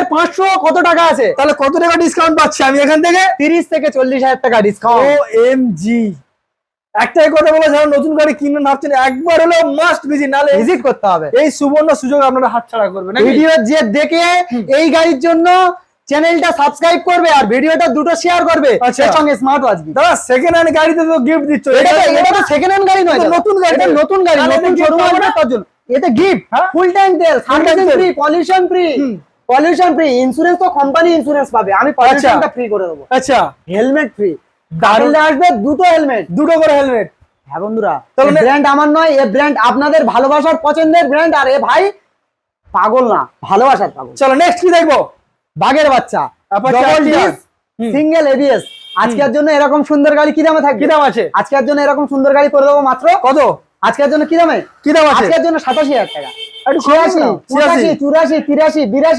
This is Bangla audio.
22,500 কত টাকা আছে? তাহলে কত টাকা ডিসকাউন্ট পাচ্ছি আমি এখান থেকে? 30 থেকে 40,000 টাকা ডিসকাউন্ট। OMG, একটাই কথা বলে যারা নতুন গাড়ি কিনবেন ভাবছেন একবার হলেও মাস্ট ভিজিট, নালে ভিজিট করতে হবে। এই সুবর্ণ সুযোগ আপনারা হাতছাড়া করবেন। ভিডিও যে দেখে এই গাড়ির জন্য চ্যানেলটা সাবস্ক্রাইব করবে আর ভিডিওটা দুটো শেয়ার করবে, আচ্ছা। এর সঙ্গে স্মার্ট ওয়াচ গিফট। দাদা সেকেন্ড হ্যান্ড গাড়িতে তো গিফট দিচ্ছ, এটা তো সেকেন্ড হ্যান্ড গাড়ি নয়, এটা নতুন গাড়ি। এটা নতুন গাড়ি, তাহলে নতুন এটা gift শোরুম পাবো আসবে না? তার জন্য এতে গিফট, হ্যাঁ? ফুল ট্যাঙ্ক তেল, সার্ভিসিং তেল। ফ্রি, পলিউশন ফ্রি, ইন্স্যুরেন্স তো কোম্পানি ইন্স্যুরেন্স পাবে, আমি পলিউশনটা ফ্রি করে দেবো। আচ্ছা, হেলমেট ফ্রি, দারুণ। দারুণ আসবে দুটো হেলমেট। দুটো করে হেলমেট। হ্যাঁ বন্ধুরা, তাহলে ব্র্যান্ড আমার নয়, এ ব্র্যান্ড আপনাদের ভালোবাসার পছন্দের ব্র্যান্ড, আর এ ভাই পাগল না, ভালোবাসার পাগল। চলো নেক্সট কি দেখবো? বাঘের বাচ্চা, Apache double RTR, disc, single ABS. আজকের জন্য এরকম সুন্দর গাড়ি কি দামে থাকবে? কি দাম আছে? আজকের জন্য এরকম সুন্দর গাড়ি করে দেবো মাত্র কত? আজকের জন্য কি দামে? কি দাম আছে? আজকের জন্য 87,000 টাকা। একটু কম 86, নাও। 85, 84, 83, 82